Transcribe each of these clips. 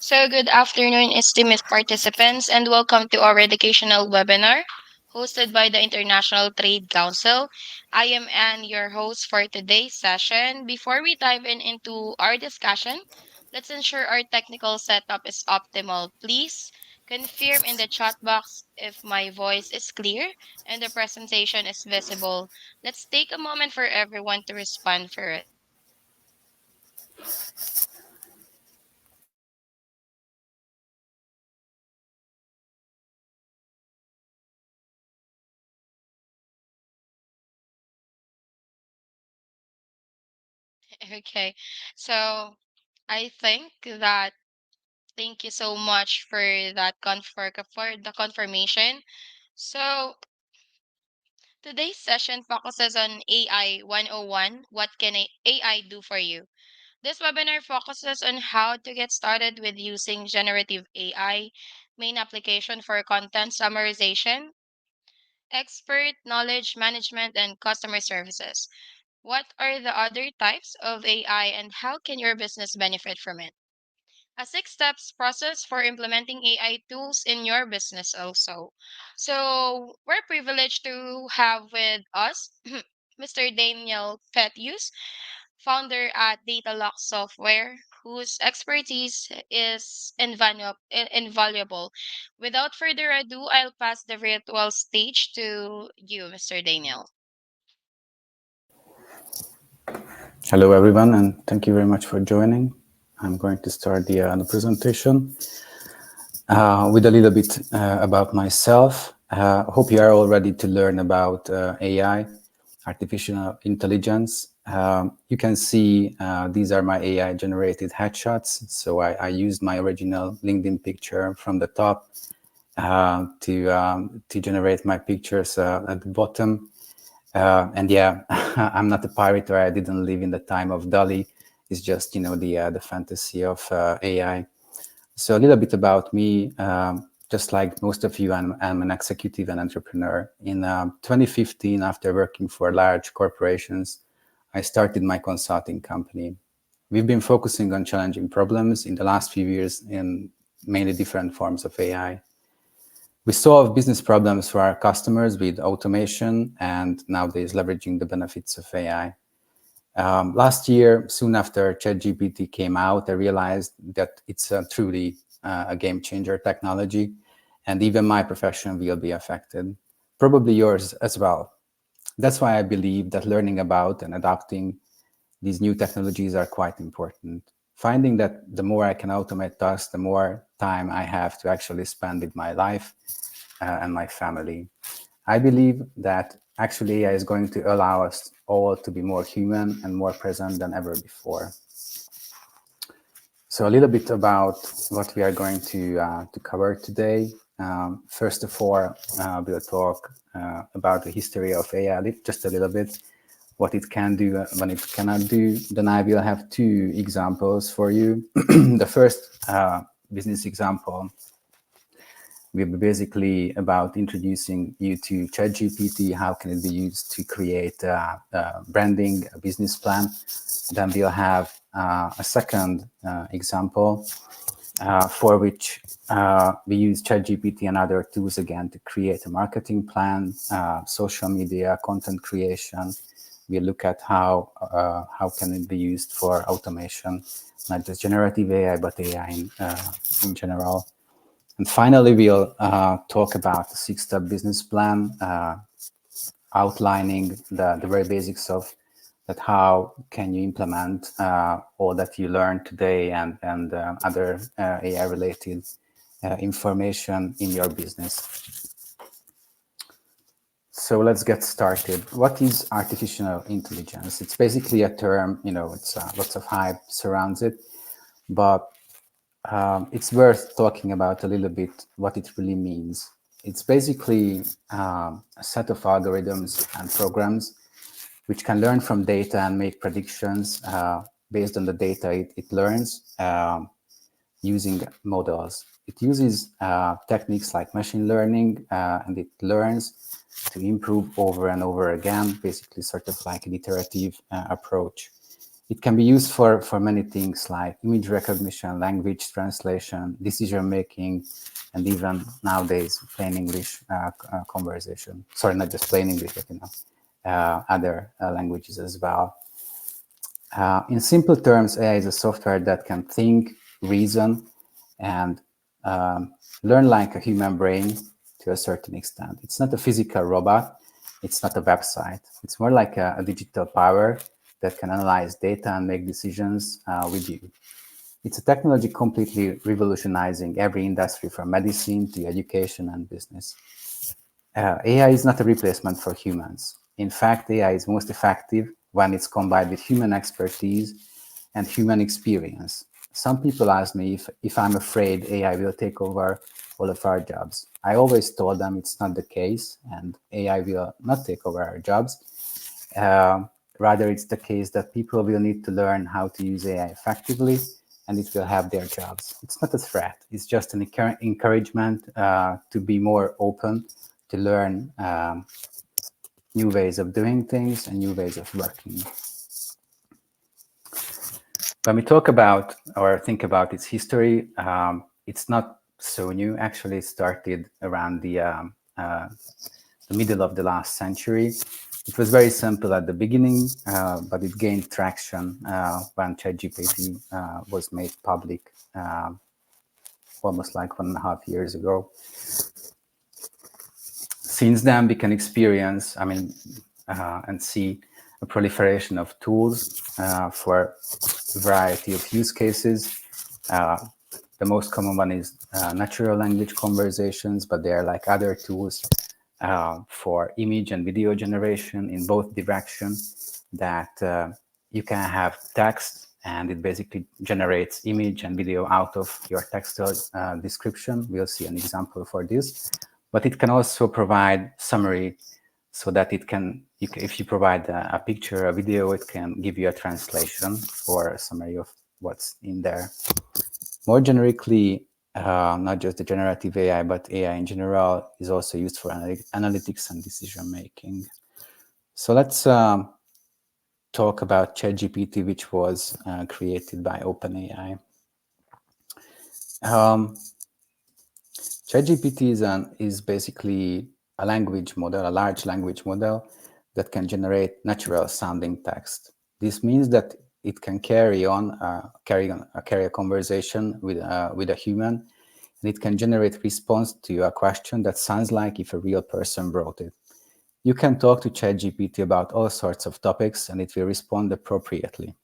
So, good afternoon, esteemed participants, and welcome to our educational webinar hosted by the International Trade Council. I am Anne, your host for today's session. Before we dive into our discussion, let's ensure our technical setup is optimal. Please confirm in the chat box if my voice is clear and the presentation is visible. Let's take a moment for everyone to respond first. Okay, so I think that thank you so much for for the confirmation. So today's session focuses on AI 101. What can AI do for you? This webinar focuses on how to get started with using generative AI, main application for content summarization, expert knowledge management, and customer services. What are the other types of AI and how can your business benefit from it? A six steps process for implementing AI tools in your business also. So we're privileged to have with us Mr. Daniel Petius, founder at DataLock Software, whose expertise is invaluable. Without further ado, I'll pass the virtual stage to you, Mr. Daniel. Hello, everyone, and thank you very much for joining. I'm going to start the presentation with a little bit about myself. Hope you are all ready to learn about AI, artificial intelligence. You can see these are my AI-generated headshots. So I used my original LinkedIn picture from the top to generate my pictures at the bottom. And yeah, I'm not a pirate, or I didn't live in the time of Dali. It's just, the fantasy of AI. So a little bit about me. Just like most of you, I'm an executive and entrepreneur. In 2015, after working for large corporations, I started my consulting company. We've been focusing on challenging problems in the last few years in mainly different forms of AI. We solve business problems for our customers with automation and nowadays leveraging the benefits of AI. Last year, soon after ChatGPT came out, I realized that it's truly a game changer technology, and even my profession will be affected, probably yours as well. That's why I believe that learning about and adopting these new technologies are quite important. Finding that the more I can automate tasks, the more time I have to actually spend with my life and my family. I believe that actually AI is going to allow us all to be more human and more present than ever before. So a little bit about what we are going to cover today. First of all, we'll talk about the history of AI, just a little bit, what it can do, what it cannot do. Then I will have two examples for you. The first business example will be basically about introducing you to ChatGPT, how can it be used to create branding, a business plan. Then we'll have a second example for which we use ChatGPT and other tools again to create a marketing plan, social media, content creation. We look at how can it be used for automation, not just generative AI, but AI in general. And finally, we'll talk about the six-step business plan, outlining the very basics of that, how can you implement all that you learned today and other AI-related information in your business. So let's get started. What is artificial intelligence? It's basically a term, it's lots of hype surrounds it, but it's worth talking about a little bit what it really means. It's basically a set of algorithms and programs which can learn from data and make predictions based on the data it learns using models. It uses techniques like machine learning and it learns to improve over and over again, basically sort of like an iterative approach. It can be used for many things like image recognition, language translation, decision making, and even nowadays plain English conversation. Sorry, not just plain English, but other languages as well. In simple terms, AI is a software that can think, reason, and learn like a human brain to a certain extent. It's not a physical robot. It's not a website. It's more like a digital power that can analyze data and make decisions with you. It's a technology completely revolutionizing every industry from medicine to education and business. AI is not a replacement for humans. In fact, AI is most effective when it's combined with human expertise and human experience. Some people ask me if I'm afraid AI will take over all of our jobs. I always told them it's not the case and AI will not take over our jobs. Uh, Rather, it's the case that people will need to learn how to use AI effectively and it will have their jobs. It's not a threat, it's just an encouragement to be more open, to learn new ways of doing things and new ways of working. When we talk about or think about its history, it's not so new. Actually, it started around the middle of the last century. It was very simple at the beginning, but it gained traction when ChatGPT was made public almost like 1.5 years ago. Since then, we can experience, and see a proliferation of tools for a variety of use cases. Uh, the most common one is natural language conversations, but there are like other tools for image and video generation in both directions that you can have text and it basically generates image and video out of your textual description. We'll see an example for this. But it can also provide summary so that it can, if you provide a picture, a video, it can give you a translation or a summary of what's in there. More generically, not just the generative AI, but AI in general is also used for analytics and decision making. So let's talk about ChatGPT, which was created by OpenAI. ChatGPT is basically a language model, a large language model that can generate natural sounding text. This means that it can carry a conversation with a human, and it can generate response to a question that sounds like if a real person wrote it. You can talk to ChatGPT about all sorts of topics, and it will respond appropriately.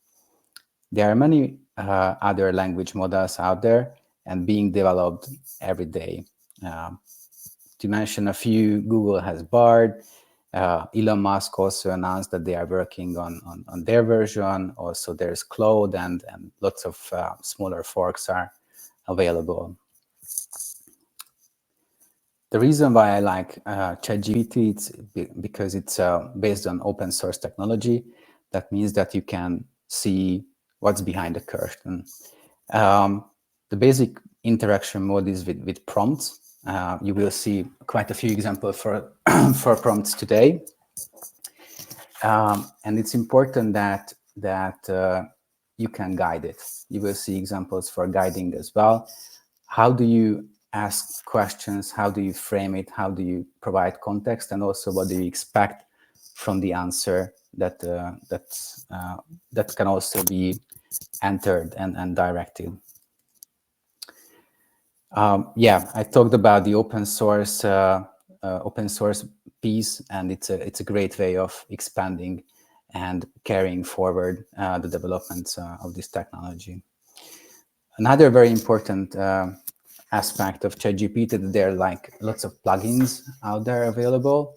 There are many other language models out there and being developed every day. To mention a few, Google has Bard. Elon Musk also announced that they are working on their version. Also, there's Claude and lots of smaller forks are available. The reason why I like ChatGPT it's because it's based on open source technology. That means that you can see what's behind the curtain. The basic interaction mode is with prompts. You will see quite a few examples for, for prompts today. And it's important that you can guide it. You will see examples for guiding as well. How do you ask questions? How do you frame it? How do you provide context? And also, what do you expect from the answer that can also be entered and directed? Yeah, I talked about the open source piece, and it's a great way of expanding and carrying forward the developments of this technology. Another very important aspect of ChatGPT that there are like lots of plugins out there available.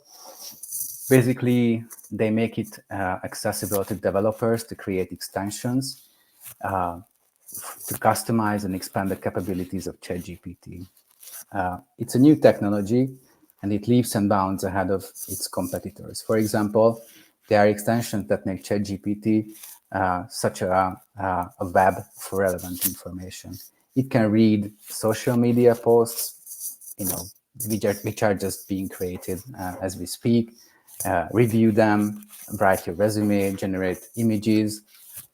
Basically, they make it accessible to developers to create extensions to customize and expand the capabilities of ChatGPT. It's a new technology and it leaps and bounds ahead of its competitors. For example, there are extensions that make ChatGPT such a web for relevant information. It can read social media posts, which are just being created as we speak, review them, write your resume, generate images,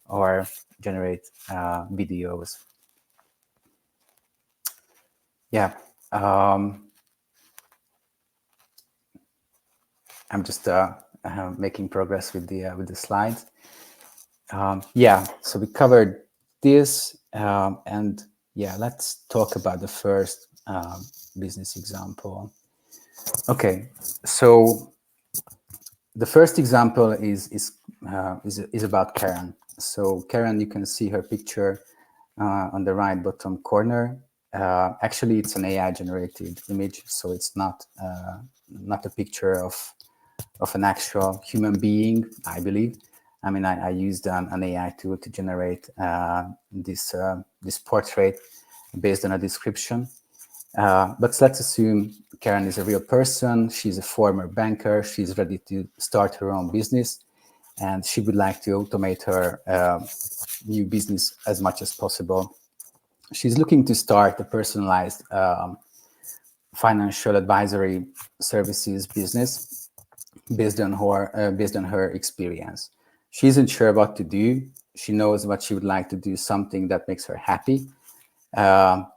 or generate videos. Yeah, um, I'm just making progress with the slides. Yeah, so we covered this, and yeah, let's talk about the first business example. Okay, so the first example is about Karen. So Karen, you can see her picture on the right bottom corner. Actually, it's an AI generated image, so it's not a picture of an actual human being, I believe. I mean, I used an AI tool to generate this portrait based on a description. But let's assume Karen is a real person. She's a former banker. She's ready to start her own business, and she would like to automate her new business as much as possible. She's looking to start a personalized financial advisory services business based on her experience. She isn't sure what to do. She knows what she would like to do, something that makes her happy.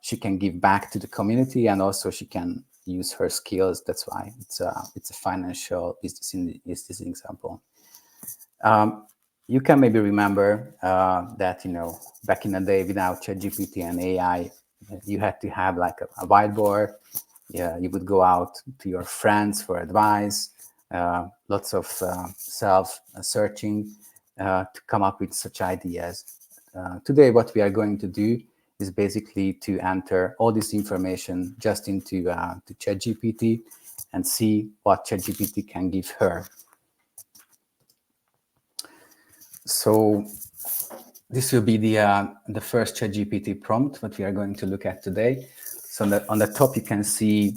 She can give back to the community, and also she can use her skills. That's why it's a financial business in this example. You can maybe remember that back in the day, without ChatGPT and AI, you had to have like a whiteboard. Yeah, you would go out to your friends for advice, lots of self searching to come up with such ideas. Today, what we are going to do is basically to enter all this information just into to ChatGPT and see what ChatGPT can give her. So this will be the first ChatGPT prompt that we are going to look at today. So on the top, you can see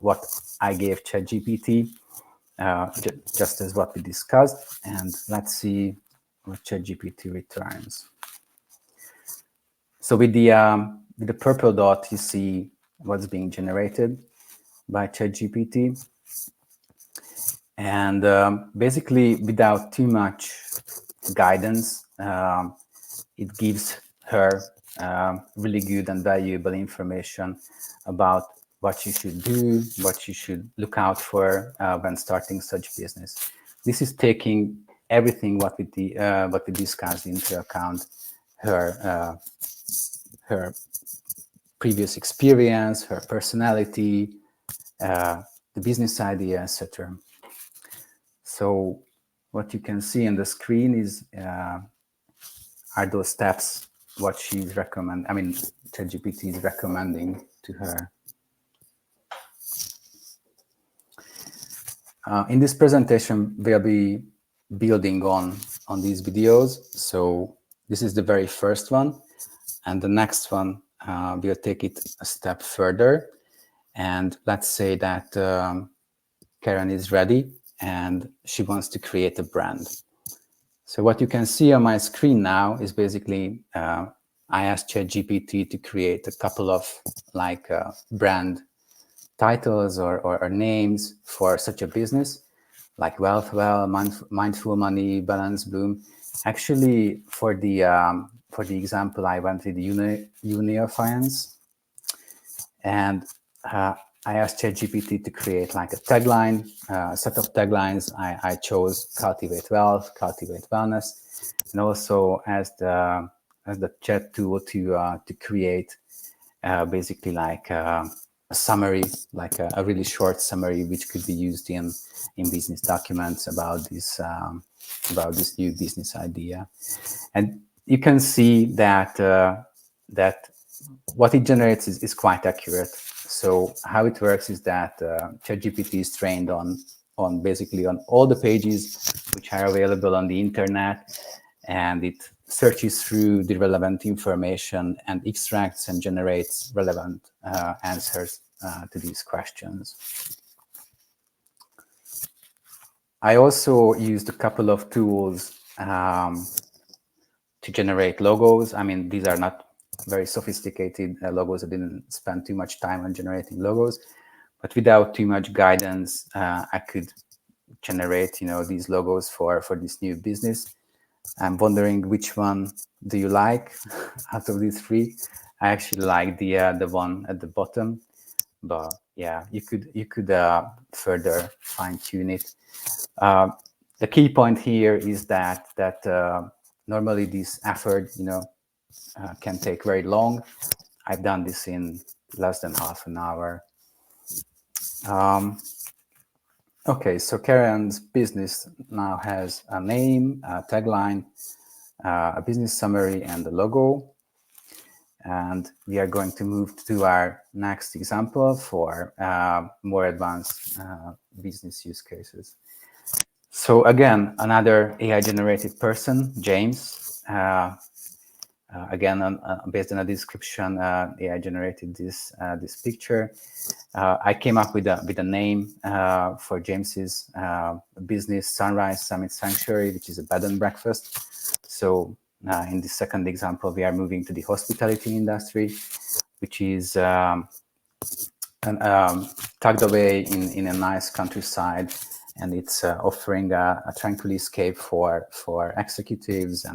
what I gave ChatGPT, just as what we discussed. And let's see what ChatGPT returns. So with the purple dot, you see what's being generated by ChatGPT. And basically, without too much guidance, it gives her really good and valuable information about what she should do, what she should look out for when starting such business. This is taking everything what we discussed into account, her previous experience, her personality, the business idea, etc. So what you can see on the screen is are those steps what ChatGPT is recommending to her. In this presentation, we'll be building on these videos. So this is the very first one, and the next one we'll take it a step further. And let's say that Karen is ready and she wants to create a brand. So what you can see on my screen now is basically I asked ChatGPT to create a couple of brand titles or names for such a business, like Wealth Well, Mindful Money, Balance Bloom. Actually, for the example, I went with Unifinance, and I asked ChatGPT to create like a tagline, a set of taglines. I chose Cultivate Wealth, Cultivate Wellness, and also as the chat tool to create basically like a summary, like a really short summary, which could be used in business documents about this new business idea. And you can see that that what it generates is quite accurate. So how it works is that ChatGPT is trained on basically on all the pages which are available on the internet, and it searches through the relevant information and extracts and generates relevant answers to these questions. I also used a couple of tools to generate logos. I mean, these are not very sophisticated logos. I didn't spend too much time on generating logos, but without too much guidance, I could generate, these logos for this new business. I'm wondering which one do you like out of these three. I actually like the one at the bottom, but yeah, you could further fine tune it. Uh, the key point here is that normally this effort, can take very long. I've done this in less than half an hour. Um, okay, so Karen's business now has a name, a tagline, a business summary, and a logo. And we are going to move to our next example for more advanced business use cases. So again, another AI-generated person, James. Again, based on a description, AI generated this picture. I came up with a name for James's business, Sunrise Summit Sanctuary, which is a bed and breakfast. So in the second example, we are moving to the hospitality industry, which is tucked away in a nice countryside, and it's offering a tranquil escape for executives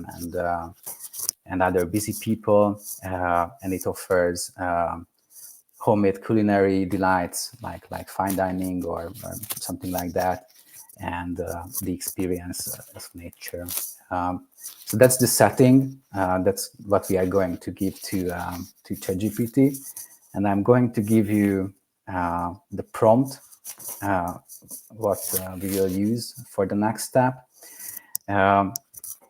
and other busy people, and it offers homemade culinary delights like fine dining or something like that, and the experience of nature. So that's the setting. That's what we are going to give to ChatGPT, and I'm going to give you the prompt, what we will use for the next step. Um,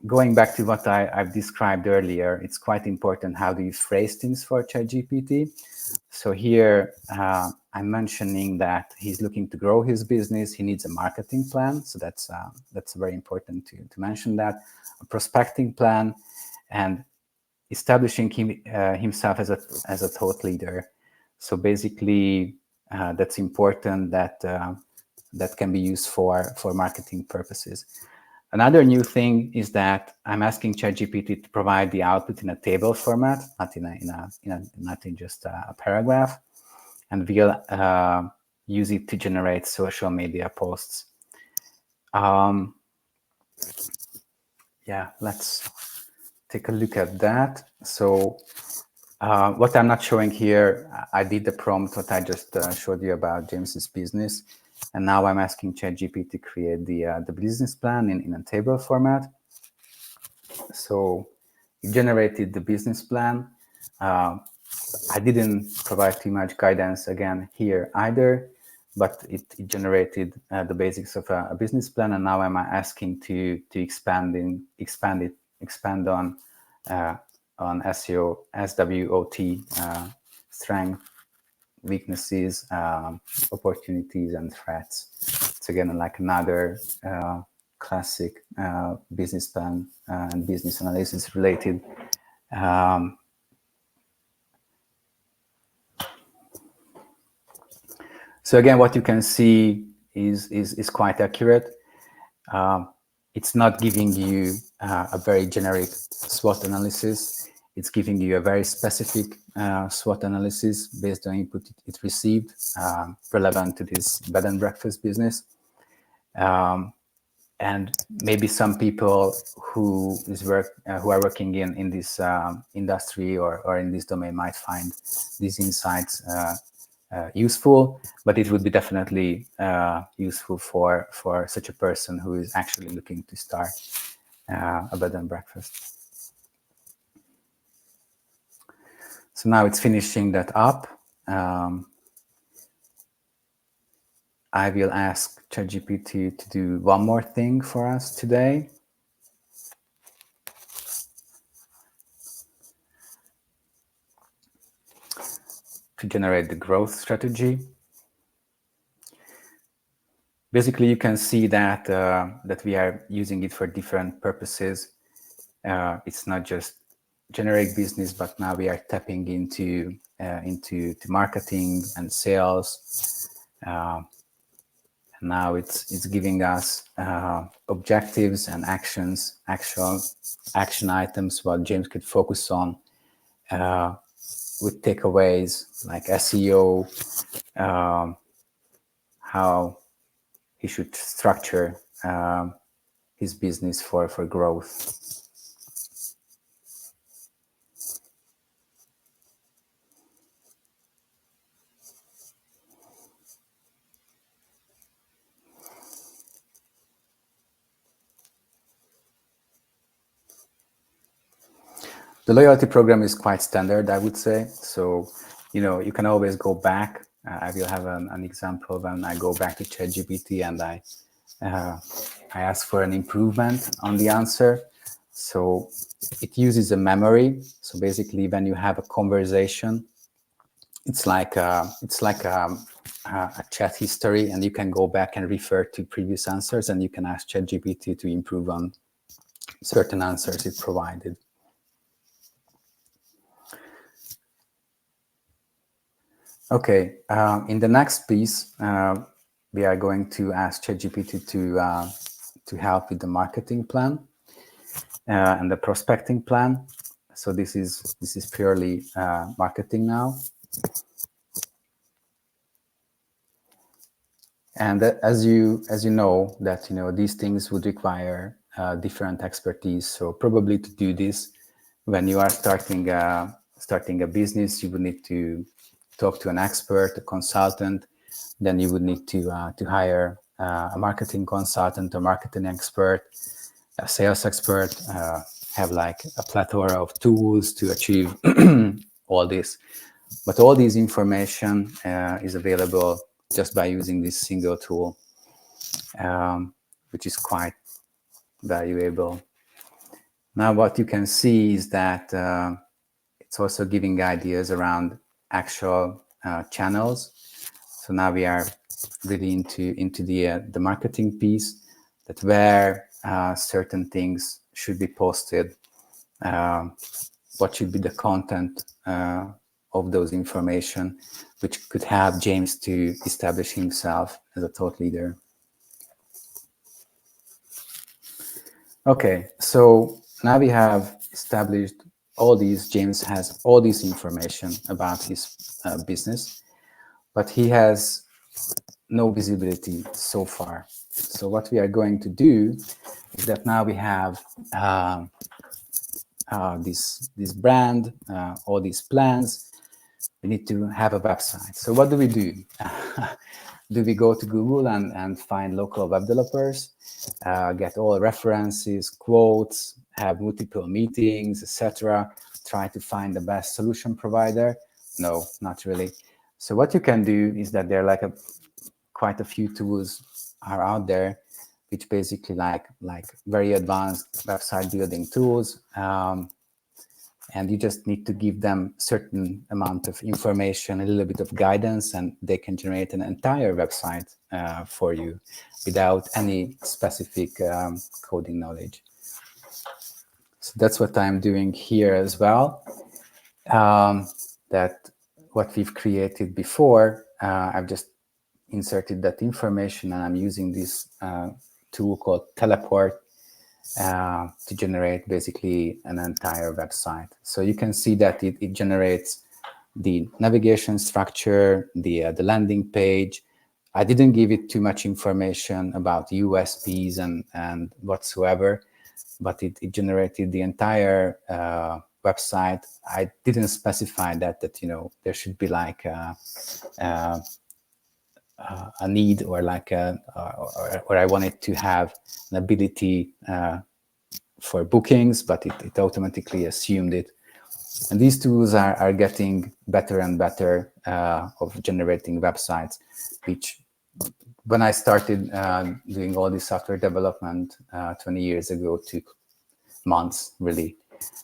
Going back to what I've described earlier, it's quite important how do you phrase things for ChatGPT. So here I'm mentioning that he's looking to grow his business. He needs a marketing plan. So that's very important to mention that. A prospecting plan and establishing himself as a thought leader. So basically, that's important that can be used for marketing purposes. Another new thing is that I'm asking ChatGPT to provide the output in a table format, not in just a paragraph, and we'll use it to generate social media posts. Yeah, let's take a look at that. So what I'm not showing here, I did the prompt, what I just showed you about James's business. And now I'm asking ChatGPT to create the business plan in a table format. So it generated the business plan. I didn't provide too much guidance again here either, but it generated the basics of a business plan, and now I'm asking to expand on SEO, SWOT, strength, weaknesses, opportunities, and threats. It's again like another classic business plan and business analysis related. So again, what you can see is quite accurate. It's not giving you a very generic SWOT analysis. It's giving you a very specific SWOT analysis based on input it received, relevant to this bed and breakfast business. And maybe some people who are working in this industry or in this domain might find these insights useful, but it would be definitely useful for such a person who is actually looking to start a bed and breakfast. So now it's finishing that up. I will ask ChatGPT to do one more thing for us today. To generate the growth strategy. Basically, you can see that that we are using it for different purposes. It's not just generate business, but now we are tapping into marketing and sales. Now it's giving us objectives and action items what James could focus on with takeaways like SEO, how he should structure his business for growth. The loyalty program is quite standard, I would say. So, you can always go back. I will have an example when I go back to ChatGPT and I ask for an improvement on the answer. So it uses a memory. So basically, when you have a conversation, it's like a chat history, and you can go back and refer to previous answers, and you can ask ChatGPT to improve on certain answers it provided. Okay, in the next piece, we are going to ask ChatGPT to help with the marketing plan and the prospecting plan. So this is purely marketing now. And as you know that these things would require different expertise. So probably to do this, when you are starting a business, you would need to talk to an expert, a consultant. Then you would need to hire a marketing consultant, a marketing expert, a sales expert, have like a plethora of tools to achieve all this. But all this information is available just by using this single tool, which is quite valuable. Now, what you can see is that it's also giving ideas around actual channels. So now we are really into the marketing piece, that where certain things should be posted, what should be the content of those information, which could help James to establish himself as a thought leader. Okay, so now we have established all these. James has all this information about his business, but he has no visibility so far. So what we are going to do is that now we have this brand, all these plans. We need to have a website. So what do we do? Do we go to Google and find local web developers, get all references, quotes, have multiple meetings, etc., try to find the best solution provider? No, not really. So what you can do is that there are quite a few tools are out there, which basically like very advanced website building tools. And you just need to give them certain amount of information, a little bit of guidance, and they can generate an entire website for you without any specific coding knowledge. So that's what I'm doing here as well. That what we've created before, I've just inserted that information, and I'm using this tool called Teleport to generate basically an entire website. So you can see that it generates the navigation structure, the landing page. I didn't give it too much information about USPs and whatsoever, but it generated the entire website. I didn't specify that there should be like a need or like or I wanted to have an ability for bookings, but it automatically assumed it. And these tools are getting better and better of generating websites, which when I started doing all this software development 20 years ago took months, really.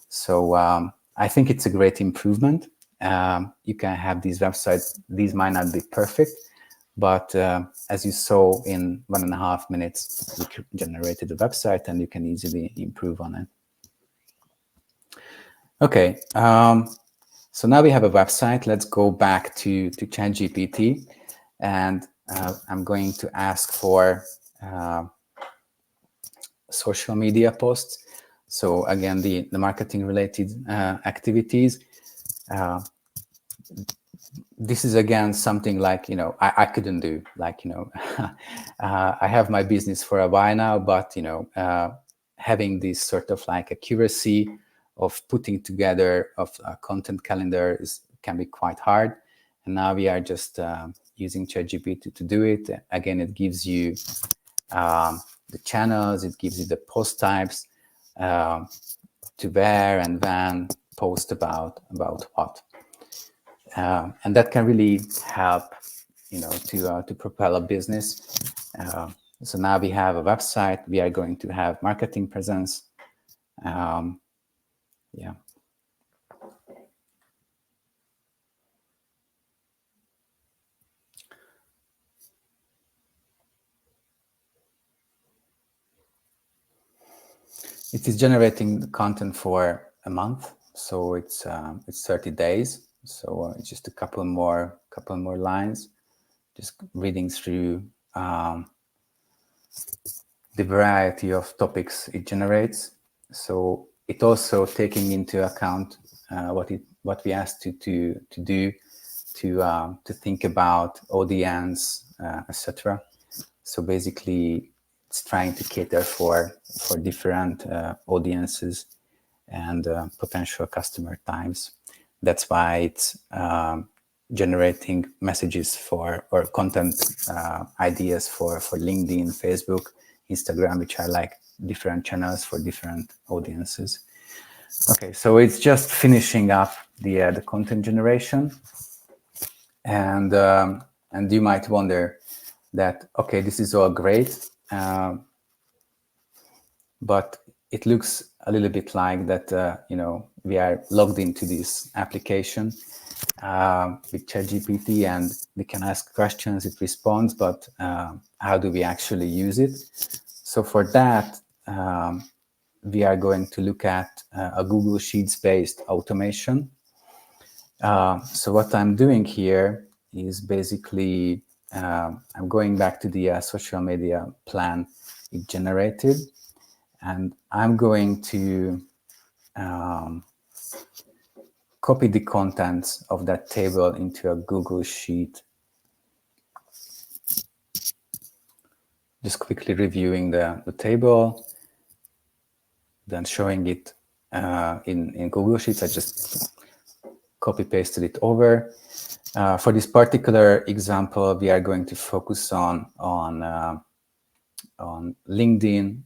So I think it's a great improvement. You can have these websites. These might not be perfect, but as you saw, in 1.5 minutes, we generated a website and you can easily improve on it. Okay, so now we have a website. Let's go back to ChatGPT, and I'm going to ask for social media posts. So again, the marketing related activities. this is again something like, I couldn't do, like, I have my business for a while now, but having this sort of like accuracy of putting together of a content calendar can be quite hard. And now we are just using ChatGPT to do it. Again, it gives you the channels, it gives you the post types, to where and when post about what. And that can really help, to propel a business. So now we have a website. We are going to have marketing presence. Yeah. It is generating the content for a month, so it's 30 days. So it's just a couple more lines, just reading through the variety of topics it generates. So it also taking into account what we asked you to do, to think about audience, etc. So basically, it's trying to cater for different audiences and potential customer types. That's why it's generating messages for, or content ideas for LinkedIn, Facebook, Instagram, which are like different channels for different audiences. Okay, so it's just finishing up the content generation, and you might wonder that, okay, this is all great, but it looks a little bit like that, we are logged into this application with ChatGPT, and we can ask questions, it responds, but how do we actually use it? So for that, we are going to look at a Google Sheets-based automation. So what I'm doing here is basically, I'm going back to the social media plan it generated, and I'm going to copy the contents of that table into a Google Sheet. Just quickly reviewing the table, then showing it in Google Sheets. I just copy pasted it over. For this particular example, we are going to focus on LinkedIn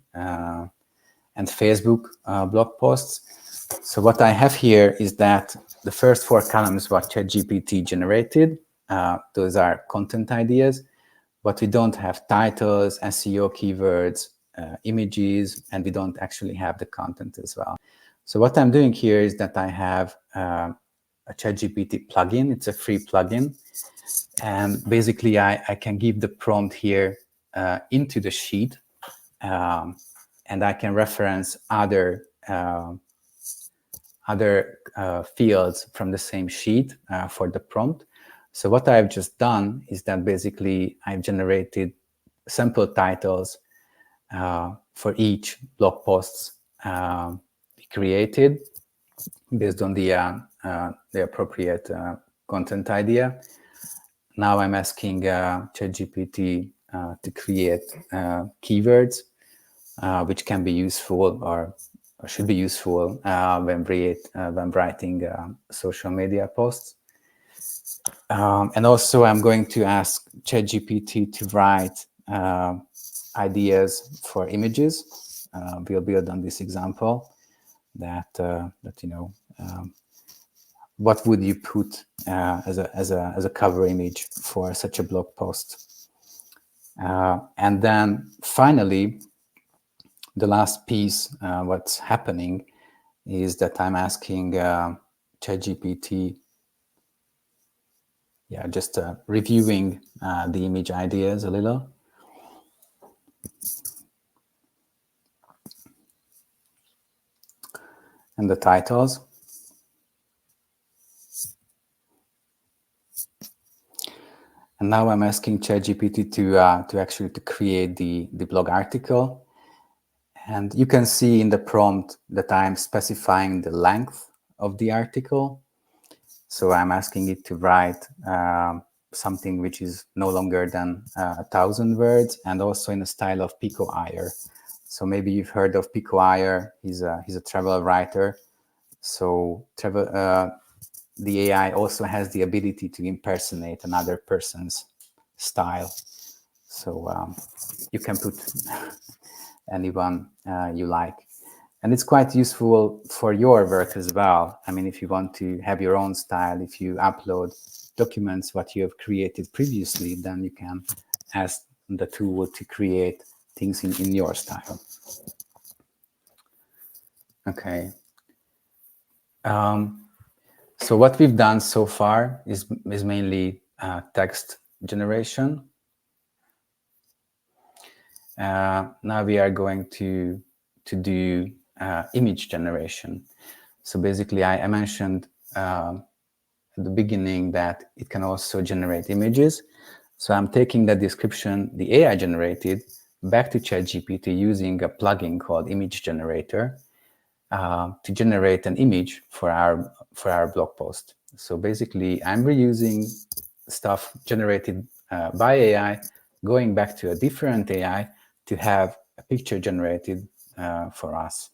and Facebook blog posts. So what I have here is that the first 4 columns what ChatGPT generated, those are content ideas, but we don't have titles, SEO keywords, images, and we don't actually have the content as well. So what I'm doing here is that I have a ChatGPT plugin. It's a free plugin. And basically, I can give the prompt here into the sheet, and I can reference other fields from the same sheet for the prompt. So what I've just done is that basically I've generated sample titles for each blog posts created based on the appropriate content idea. Now I'm asking ChatGPT to create keywords which can be useful or should be useful when writing social media posts. And also I'm going to ask ChatGPT to write ideas for images. We'll build on this example that what would you put as a cover image for such a blog post? And then finally, the last piece, what's happening is that I'm asking ChatGPT, just reviewing the image ideas a little. And the titles. And now I'm asking ChatGPT to actually create the blog article. And you can see in the prompt that I'm specifying the length of the article. So I'm asking it to write something which is no longer than 1,000 words, and also in a style of Pico Iyer. So maybe you've heard of Pico Iyer. He's a travel writer. So the AI also has the ability to impersonate another person's style. So you can put anyone you like. And it's quite useful for your work as well. I mean, if you want to have your own style, if you upload documents what you have created previously, then you can ask the tool to create things in your style. Okay. So what we've done so far is mainly text generation. Now we are going to do image generation. So basically, I mentioned at the beginning that it can also generate images. So I'm taking that description, the AI generated, back to ChatGPT using a plugin called Image Generator to generate an image for our blog post. So basically, I'm reusing stuff generated by AI, going back to a different AI to have a picture generated for us.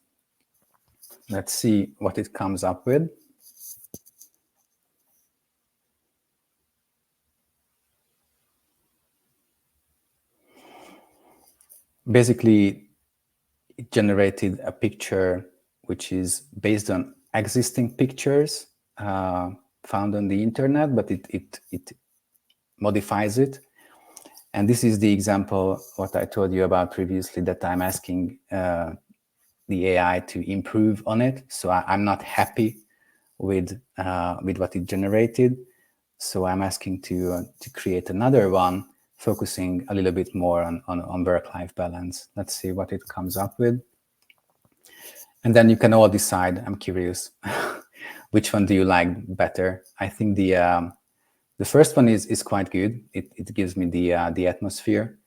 Let's see what it comes up with. Basically, it generated a picture which is based on existing pictures found on the internet, but it modifies it. And this is the example, what I told you about previously, that I'm asking the AI to improve on it. So I'm not happy with what it generated. So I'm asking to create another one, focusing a little bit more on work-life balance. Let's see what it comes up with. And then you can all decide, I'm curious, which one do you like better? I think the first one is quite good. It gives me the atmosphere.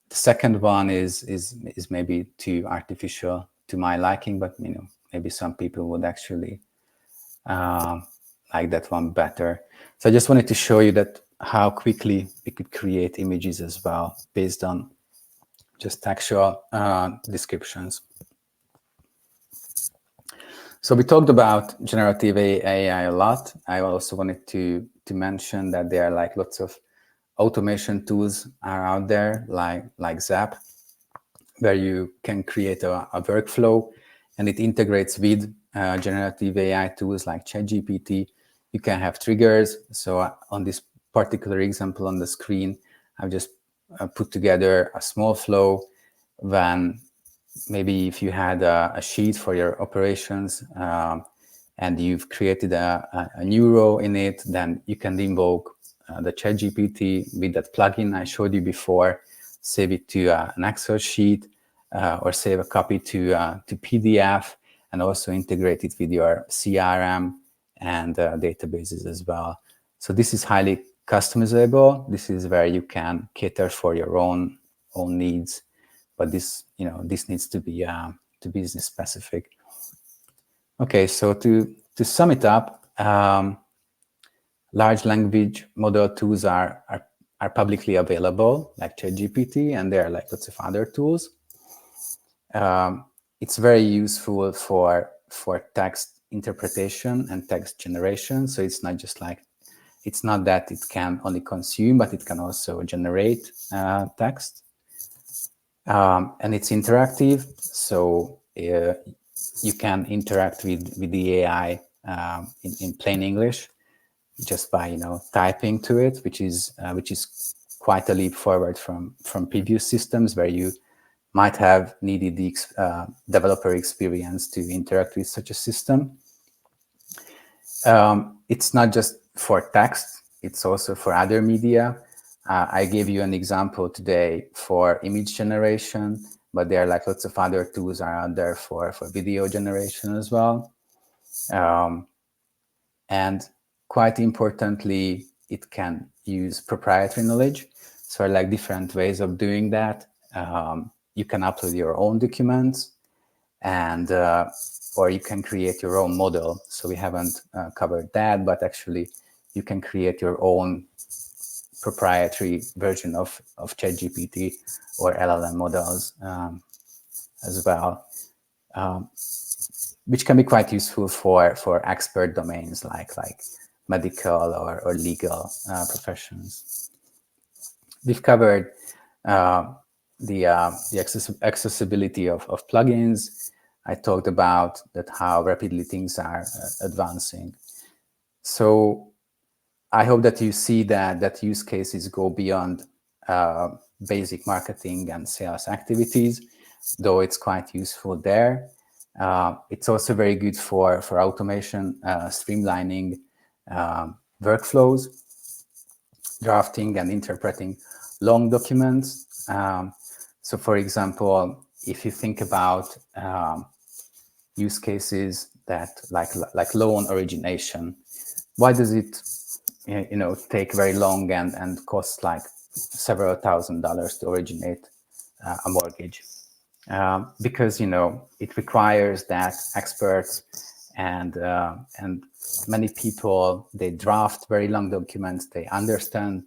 The second one is maybe too artificial to my liking, but maybe some people would actually like that one better. So I just wanted to show you that how quickly we could create images as well based on just textual descriptions. So we talked about generative AI a lot. I also wanted to mention that there are like lots of automation tools are out there, like Zap, where you can create a workflow, and it integrates with generative AI tools like ChatGPT. You can have triggers. So on this particular example on the screen, I've just put together a small flow when maybe if you had a sheet for your operations and you've created a new row in it, then you can invoke the ChatGPT with that plugin I showed you before, save it to an Excel sheet or save a copy to PDF, and also integrate it with your CRM and databases as well. So this is highly customizable. This is where you can cater for your own needs, but this needs to be business specific. Okay, so to sum it up, large language model tools are publicly available, like ChatGPT, and there are like lots of other tools. It's very useful for text interpretation and text generation. So it's not just like, it's not that it can only consume, but it can also generate text. And it's interactive, so you can interact with the AI in plain English just by typing to it, which is quite a leap forward from previous systems where you might have needed the developer experience to interact with such a system. It's not just for text, it's also for other media. I gave you an example today for image generation, but there are like lots of other tools are out there for video generation as well. And quite importantly, it can use proprietary knowledge. So like different ways of doing that. You can upload your own documents, and or you can create your own model. So we haven't covered that, but actually you can create your own proprietary version of ChatGPT or LLM models as well, which can be quite useful for expert domains like medical or legal professions. We've covered the accessibility of plugins. I talked about that how rapidly things are advancing. So I hope that you see that use cases go beyond basic marketing and sales activities, though it's quite useful there. It's also very good for automation, streamlining workflows, drafting and interpreting long documents. So for example, if you think about use cases that like loan origination, why does it take very long and cost like several $1,000s to originate a mortgage? Because it requires that experts and many people, they draft very long documents, they understand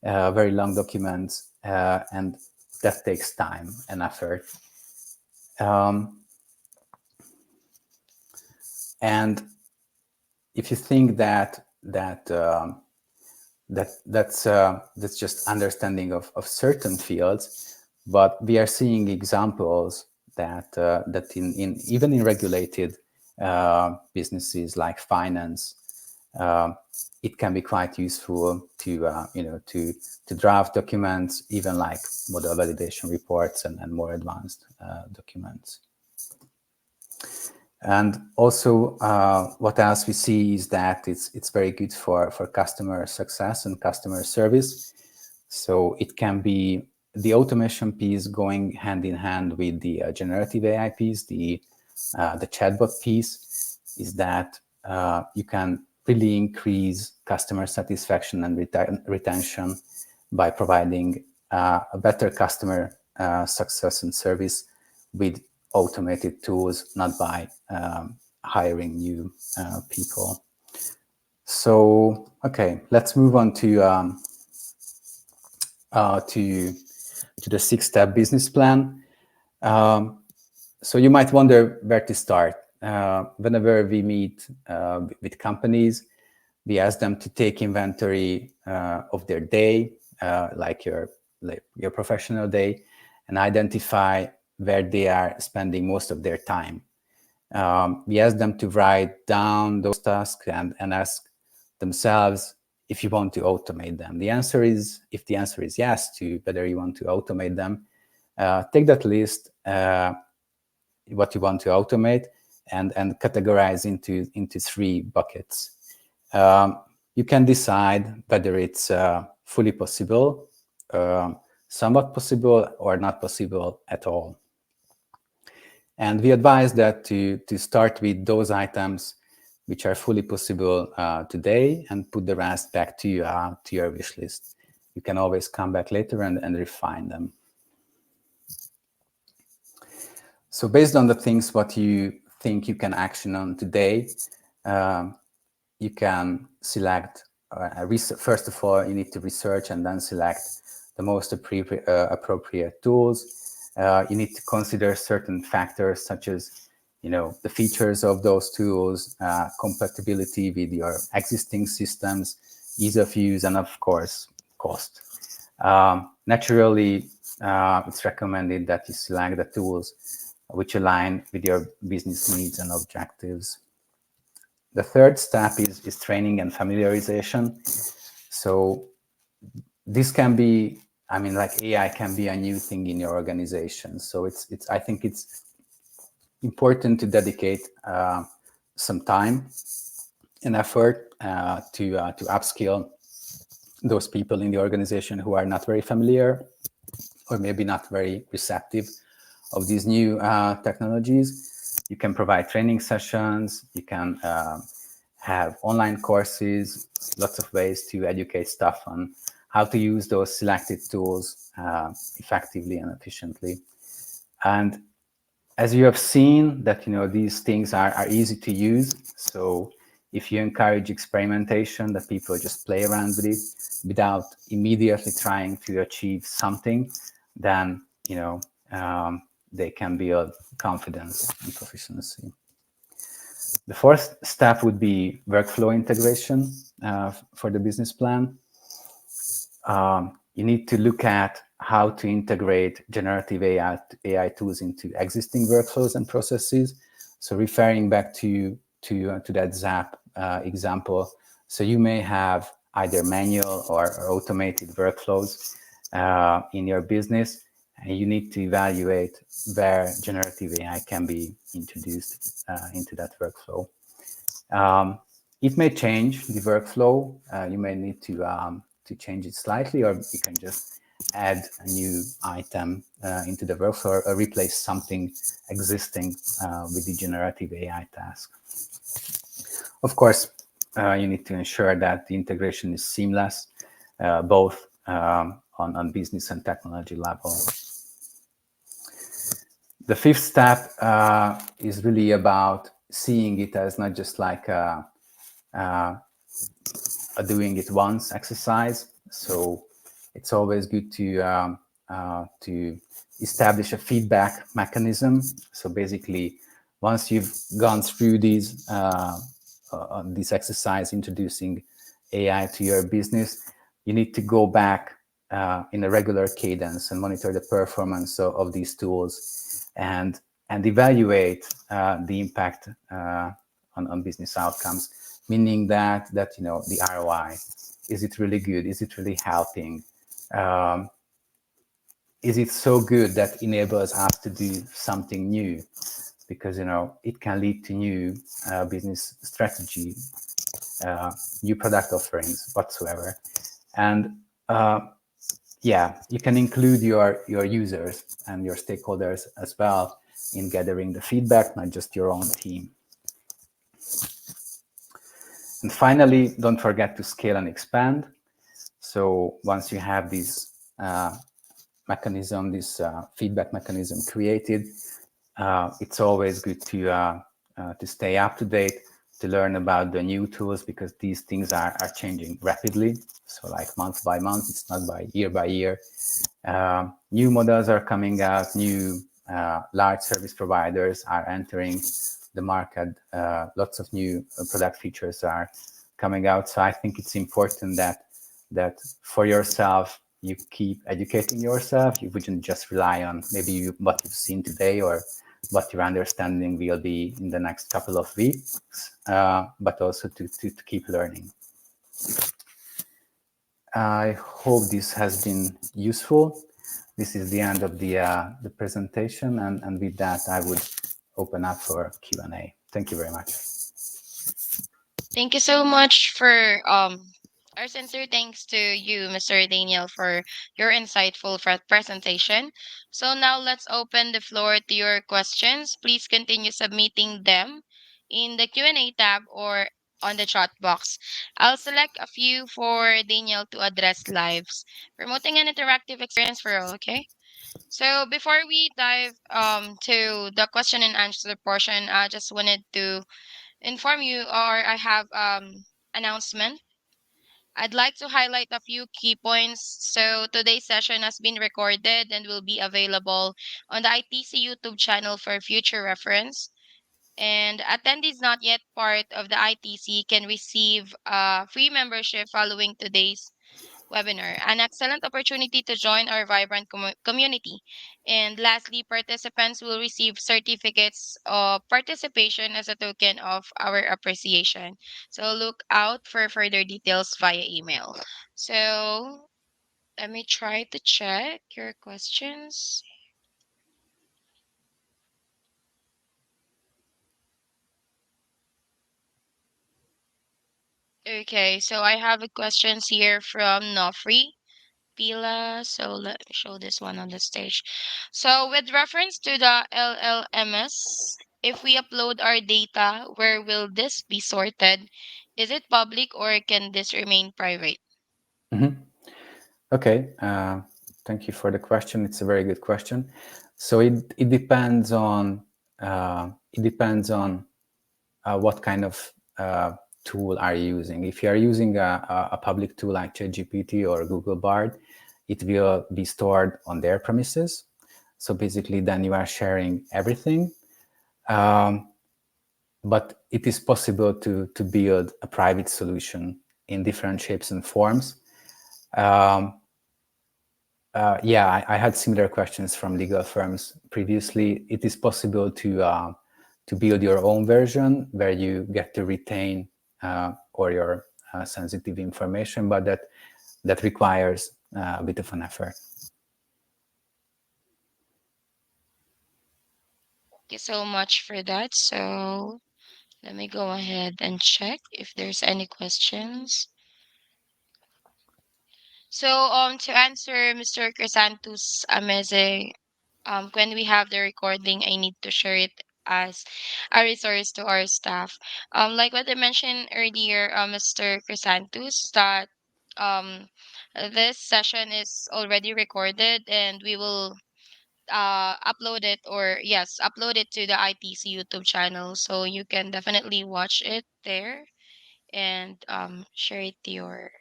very long documents, and that takes time and effort. And if you think that's just understanding of certain fields, but we are seeing examples that in even in regulated businesses like finance, it can be quite useful to draft documents, even like model validation reports and more advanced documents. And also, what else we see is that it's very good for customer success and customer service. So it can be the automation piece going hand in hand with the generative AI piece, the chatbot piece, is that you can really increase customer satisfaction and retention by providing a better customer success and service with automated tools, not by hiring new people. So, okay, let's move on to the 6-step business plan. So you might wonder where to start. Whenever we meet with companies, we ask them to take inventory of their day, like your professional day, and identify where they are spending most of their time. We ask them to write down those tasks and ask themselves if you want to automate them. If the answer is yes to whether you want to automate them, take that list, what you want to automate, and categorize into 3 buckets. You can decide whether it's fully possible, somewhat possible, or not possible at all. And we advise that to start with those items which are fully possible today, and put the rest back to your wish list. You can always come back later and refine them. So based on the things what you think you can action on today, you can select, first of all, you need to research and then select the most appropriate tools. You need to consider certain factors such as, the features of those tools, compatibility with your existing systems, ease of use, and of course, cost. Naturally, it's recommended that you select the tools which align with your business needs and objectives. The third step is training and familiarization. So this can be, like AI can be a new thing in your organization. So I think it's important to dedicate some time and effort to upskill those people in the organization who are not very familiar or maybe not very receptive of these new technologies. You can provide training sessions. You can have online courses, lots of ways to educate staff on how to use those selected tools effectively and efficiently. And as you have seen that these things are easy to use. So if you encourage experimentation, that people just play around with it without immediately trying to achieve something, then they can build confidence and proficiency. The fourth step would be workflow integration for the business plan. You need to look at how to integrate generative AI tools into existing workflows and processes. So referring back to that Zap example, so you may have either manual or automated workflows in your business, and you need to evaluate where generative AI can be introduced into that workflow. Um, it may change the workflow. You may need to change it slightly, or you can just add a new item into the workflow or replace something existing with the generative AI task. Of course, you need to ensure that the integration is seamless, both on business and technology level. The fifth step is really about seeing it as not just like a doing it once exercise. So it's always good to establish a feedback mechanism. So basically, once you've gone through this exercise introducing AI to your business, you need to go back in a regular cadence and monitor the performance of these tools and evaluate the impact on business outcomes, meaning that the ROI, is it really good? Is it really helping? Um, is it so good that enables us to do something new? Because it can lead to new business strategy, new product offerings whatsoever, and yeah, you can include your users and your stakeholders as well in gathering the feedback, not just your own team. And finally, don't forget to scale and expand. So once you have this mechanism, this feedback mechanism created, it's always good to stay up to date, to learn about the new tools, because these things are changing rapidly. So like month by month, it's not by year. New models are coming out, new large service providers are entering the market, lots of new product features are coming out. So I think it's important that for yourself, you keep educating yourself. You wouldn't just rely on maybe what you've seen today or what your understanding will be in the next couple of weeks, but also to keep learning. I hope this has been useful. This is the end of the presentation, and with that, I would open up for Q&A. Thank you very much. Thank you so much for our sincere thanks to you, Mr. Daniel, for your insightful presentation. So now let's open the floor to your questions. Please continue submitting them in the Q&A tab or on the chat box. I'll select a few for Daniel to address lives, promoting an interactive experience for all, okay? So before we dive to the question and answer portion, I just wanted to inform you, or I have announcement. I'd like to highlight a few key points. So today's session has been recorded and will be available on the ITC YouTube channel for future reference. And attendees not yet part of the ITC can receive a free membership following today's webinar, an excellent opportunity to join our vibrant community. And lastly, participants will receive certificates of participation as a token of our appreciation. So look out for further details via email. So let me try to check your questions. Okay, so I have a questions here from Nofri Pila. So let me show this one on the stage. So with reference to the LLMS, if we upload our data, where will this be sorted? Is it public or can this remain private? Mm-hmm. Okay, thank you for the question. It's a very good question. So it depends on It depends on what kind of tool are you using. If you are using a public tool like ChatGPT or Google Bard, it will be stored on their premises. So basically, then you are sharing everything. But it is possible to build a private solution in different shapes and forms. Yeah, I had similar questions from legal firms previously. It is possible to build your own version where you get to retain all your sensitive information, but that requires a bit of an effort. Thank you so much for that. So let me go ahead and check if there's any questions. So to answer Mr. Crisanto's amazing, when we have the recording, I need to share it as a resource to our staff. Like what I mentioned earlier, Mr. Crisantos, that um this session is already recorded and we will upload it, or yes, upload it to the ITC YouTube channel, so you can definitely watch it there and share it to your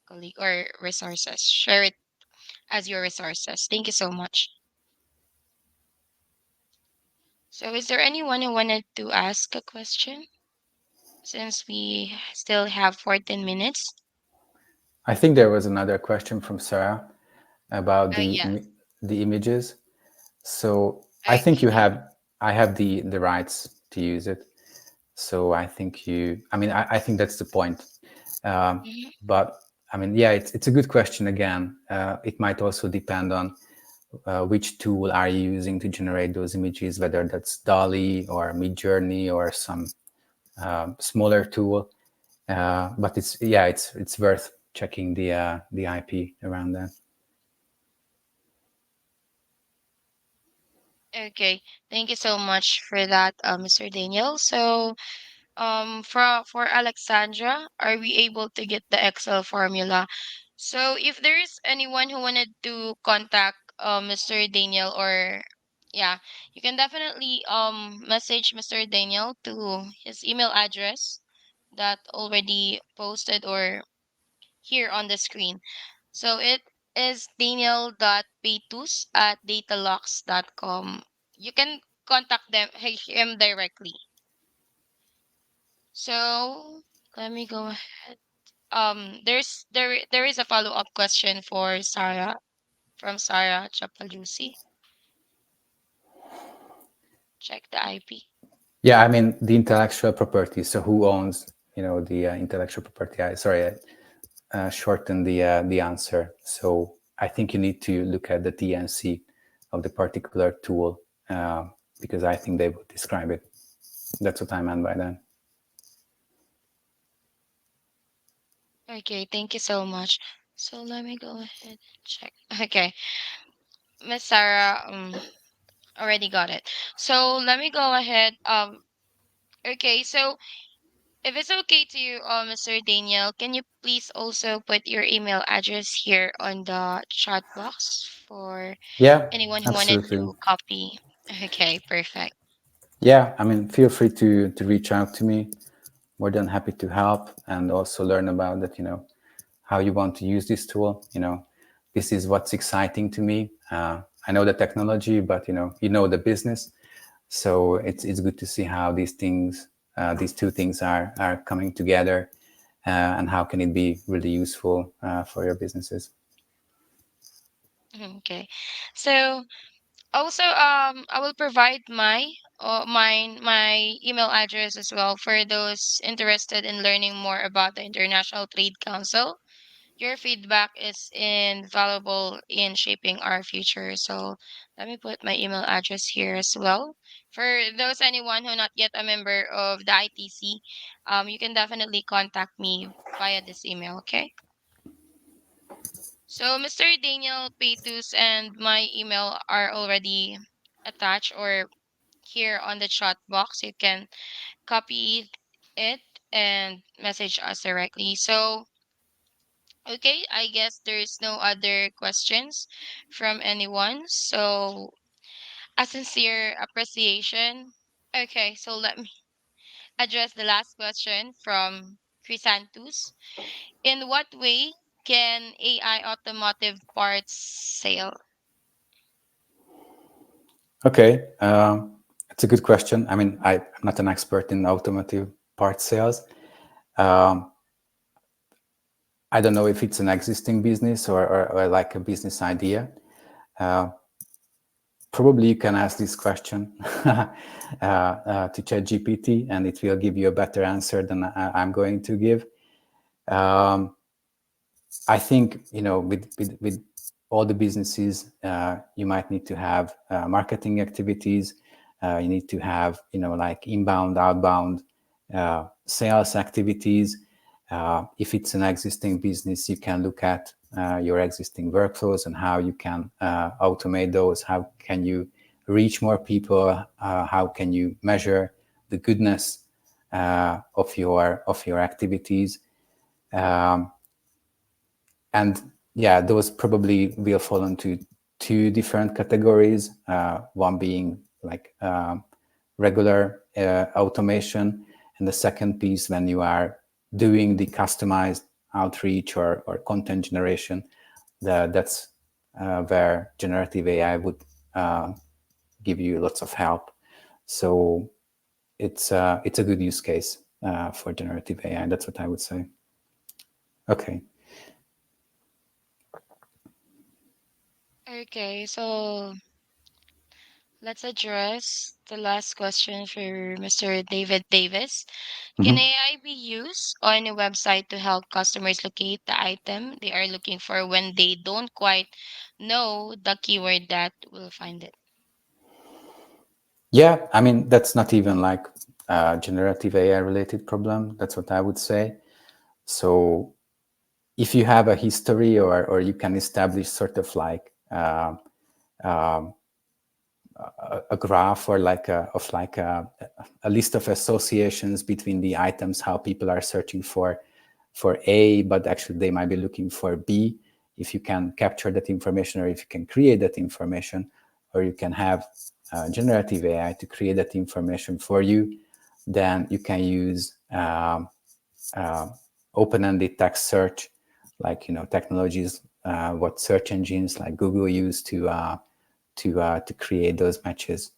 colleague or resources. Share it as your resources. Thank you so much. So is there anyone who wanted to ask a question since we still have 14 minutes? I think there was another question from Sarah about Yeah. the images. So I think Okay. I have the rights to use it. So I think I think that's the point. Mhm. But I mean, yeah, it's a good question again. It might also depend on which tool are you using to generate those images, whether that's DALI or Midjourney or some smaller tool. But it's worth checking the IP around that. Okay. Thank you so much for that, Mr. Daniel. So, for Alexandra, are we able to get the Excel formula? So, if there is anyone who wanted to contact Mr. Daniel, or yeah, you can definitely message Mr. Daniel to his email address that already posted or here on the screen. So it is daniel.petus@datalux.com. You can contact him directly. So let me go ahead. There is a follow-up question for Sarah, from Sarah Chapalusi. Check the IP. Yeah, I mean the intellectual property. So who owns, the intellectual property? Sorry, I shortened the answer. So I think you need to look at the TNC of the particular tool because I think they would describe it. That's what I meant by that. Okay, thank you so much. So let me go ahead and check. Okay, Miss Sarah already got it. So let me go ahead. Okay, so if it's okay to you, Mr. Daniel, can you please also put your email address here on the chat box for Yeah, anyone who wanted absolutely. to copy? Okay, perfect. Yeah, I mean, feel free to reach out to me. More than happy to help and also learn about that. How you want to use this tool. This is what's exciting to me. I know the technology, but the business. So it's good to see how these two things are coming together, and how can it be really useful for your businesses. Okay. So also, I will provide my email address as well for those interested in learning more about the International Trade Council. Your feedback is invaluable in shaping our future. So let me put my email address here as well. For those anyone who not yet a member of the ITC, you can definitely contact me via this email. Okay. So Mr. Daniel Petus and my email are already attached or here on the chat box. You can copy it and message us directly. So okay, I guess there's no other questions from anyone. So A sincere appreciation. Okay, so let me address the last question from Chrysanthus. In what way can AI automotive parts sale? Okay, it's a good question. I mean, I'm not an expert in automotive part sales. Um, I don't know if it's an existing business or like a business idea. Uh, Probably you can ask this question to ChatGPT, and it will give you a better answer than I'm going to give. Um, I think with all the businesses, you might need to have marketing activities. You need to have like inbound, outbound sales activities. If it's an existing business, you can look at your existing workflows and how you can automate those. How can you reach more people? How can you measure the goodness of your activities? Um, and yeah, those probably will fall into two different categories. One being like regular automation, and the second piece when you are doing the customized outreach or content generation. That's where generative AI would uh, give you lots of help. So it's a good use case for generative AI. That's what I would say. Okay. Okay, so let's address the last question for Mr. David Davis. Can Mhm. AI be used on a website to help customers locate the item they are looking for when they don't quite know the keyword that will find it? Yeah, I mean, that's not even like a generative AI related problem. That's what I would say. So if you have a history or you can establish sort of like a graph or like a list of associations between the items, how people are searching for A, but actually they might be looking for B. If you can capture that information, or if you can create that information, or you can have generative AI to create that information for you, then you can use uh, open-ended text search, like technologies, what search engines like Google use to create those matches.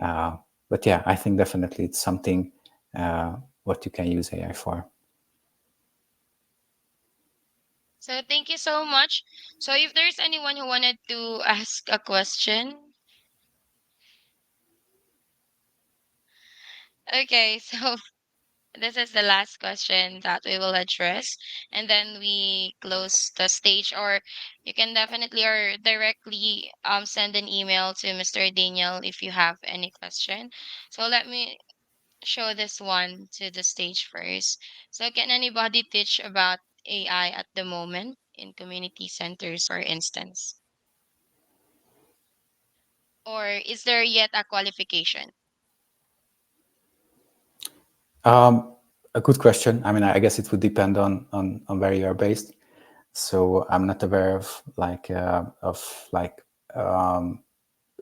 Uh, but yeah, I think definitely it's something what you can use AI for. So thank you so much. So if there's anyone who wanted to ask a question, okay, so this is the last question that we will address, and then we close the stage. Or you can definitely or directly send an email to Mr. Daniel if you have any question. So let me show this one to the stage first. So can anybody teach about AI at the moment in community centers, for instance? Or is there yet a qualification? Um, a good question. I mean, I guess it would depend on where you are based. So I'm not aware of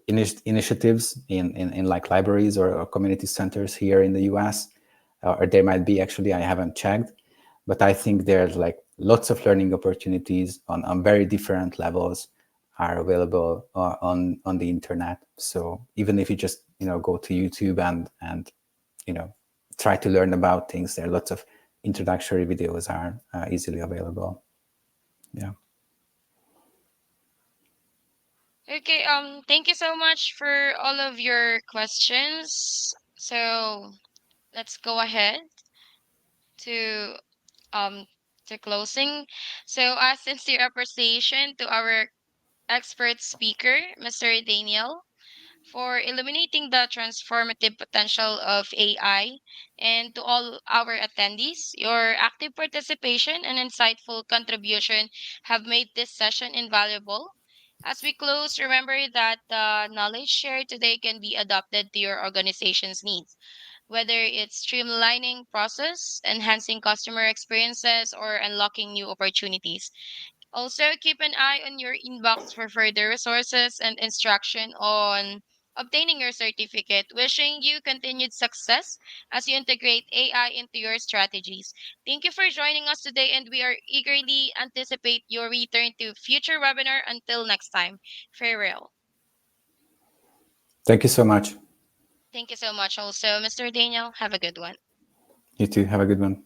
initiatives in like libraries or community centers here in the US, or there might be actually. I haven't checked, but I think there's like lots of learning opportunities on very different levels are available on the internet. So even if you just go to YouTube and you know try to learn about things, there are lots of introductory videos are easily available. Yeah. Okay, thank you so much for all of your questions. So let's go ahead to um to closing. So sincere appreciation to our expert speaker, Mr. Daniel, for illuminating the transformative potential of AI, and to all our attendees. Your active participation and insightful contribution have made this session invaluable. As we close, remember that the knowledge shared today can be adapted to your organization's needs, whether it's streamlining process, enhancing customer experiences, or unlocking new opportunities. Also, keep an eye on your inbox for further resources and instruction on obtaining your certificate. Wishing you continued success as you integrate AI into your strategies. Thank you for joining us today, and we are eagerly anticipate your return to future webinar. Until next time, farewell. Thank you so much. Thank you so much also, Mr. Daniel. Have a good one. You too. Have a good one.